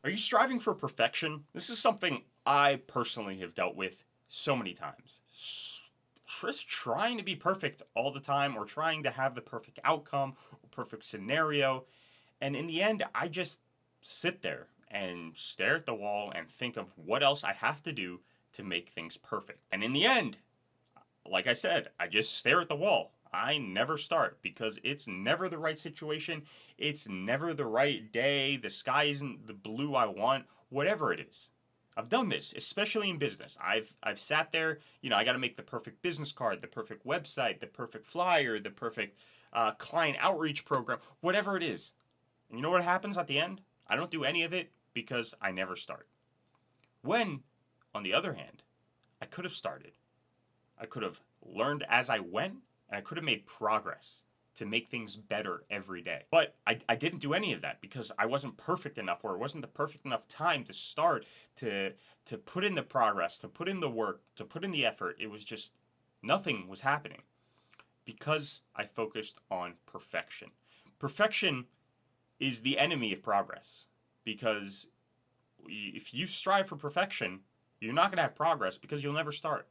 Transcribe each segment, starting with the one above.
Are you striving for perfection? This is something I personally have dealt with so many times. Just trying to be perfect all the time or trying to have the perfect outcome or perfect scenario. And in the end, I just sit there and stare at the wall and think of what else I have to do to make things perfect. And in the end, like I said, I just stare at the wall. I never start because it's never the right situation. It's never the right day. The sky isn't the blue I want. Whatever it is. I've done this, especially in business. I've sat there, I got to make the perfect business card, the perfect website, the perfect flyer, the perfect client outreach program, whatever it is. And you know what happens at the end? I don't do any of it because I never start. When, on the other hand, I could have started. I could have learned as I went, and I could have made progress to make things better every day. But I didn't do any of that because I wasn't perfect enough, or it wasn't the perfect enough time to start, to put in the progress, to put in the work, to put in the effort. It was just nothing was happening because I focused on perfection. Perfection is the enemy of progress because if you strive for perfection, you're not going to have progress because you'll never start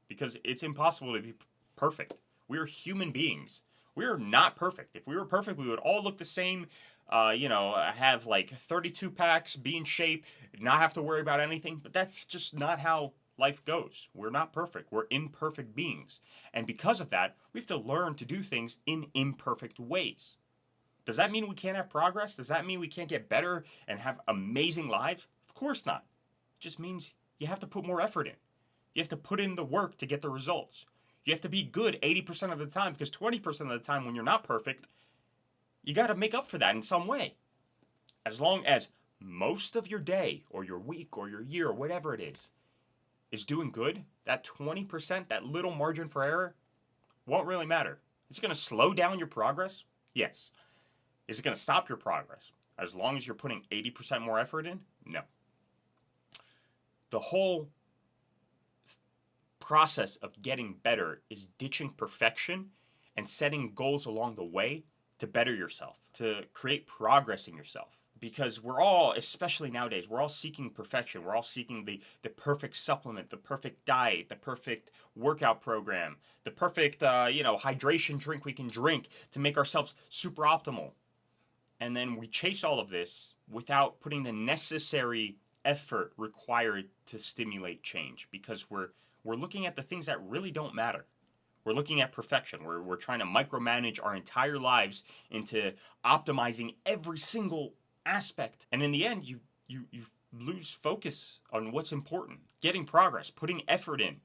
because it's impossible to be perfect. We're human beings. We're not perfect. If we were perfect, we would all look the same. Have like 32 packs, be in shape, not have to worry about anything. But that's just not how life goes. We're not perfect. We're imperfect beings. And because of that, we have to learn to do things in imperfect ways. Does that mean we can't have progress? Does that mean we can't get better and have amazing lives? Of course not. It just means you have to put more effort in. You have to put in the work to get the results. You have to be good 80% of the time because 20% of the time when you're not perfect, you got to make up for that in some way. As long as most of your day or your week or your year or whatever it is doing good, that 20%, that little margin for error, won't really matter. Is it going to slow down your progress? Yes. Is it going to stop your progress? As long as you're putting 80% more effort in? No. The whole process of getting better is ditching perfection and setting goals along the way to better yourself, to create progress in yourself. Because we're all, especially nowadays, we're all seeking perfection. We're all seeking the perfect supplement, the perfect diet, the perfect workout program, the perfect hydration drink we can drink to make ourselves super optimal. And then we chase all of this without putting the necessary effort required to stimulate change because we're looking at the things that really don't matter. We're looking at perfection. We're trying to micromanage our entire lives into optimizing every single aspect. And in the end, you lose focus on what's important. Getting progress, putting effort in.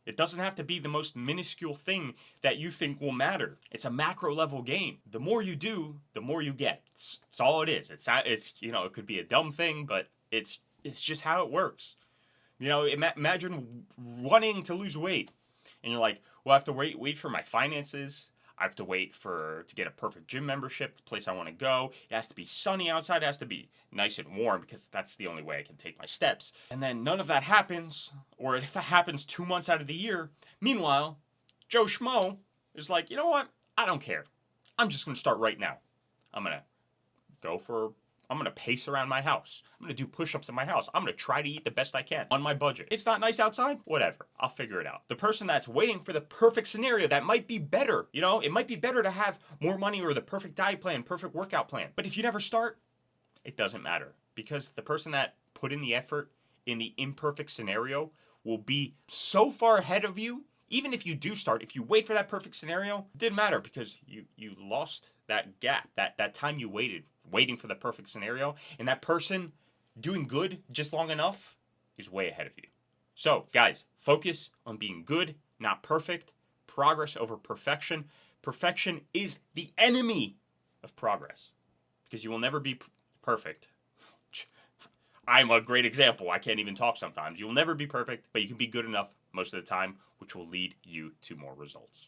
It doesn't have to be the most minuscule thing that you think will matter. It's a macro level game. The more you do, the more you get. It's all it is. It's it could be a dumb thing, but it's just how it works. Imagine wanting to lose weight, and you're like, well, I have to wait for my finances. I have to wait to get a perfect gym membership, the place I want to go. It has to be sunny outside. It has to be nice and warm because that's the only way I can take my steps. And then none of that happens, or if it happens 2 months out of the year. Meanwhile, Joe Schmo is like, you know what? I don't care. I'm just going to start right now. I'm going to I'm going to pace around my house. I'm going to do push-ups in my house. I'm going to try to eat the best I can on my budget. It's not nice outside? Whatever. I'll figure it out. The person that's waiting for the perfect scenario that might be better, it might be better to have more money or the perfect diet plan, perfect workout plan. But if you never start, it doesn't matter because the person that put in the effort in the imperfect scenario will be so far ahead of you. Even if you do start, if you wait for that perfect scenario, it didn't matter because you lost that gap, that time you waiting for the perfect scenario. And that person doing good just long enough is way ahead of you. So, guys, focus on being good, not perfect. Progress over perfection. Perfection is the enemy of progress because you will never be perfect. I'm a great example. I can't even talk sometimes. You will never be perfect, but you can be good enough most of the time, which will lead you to more results.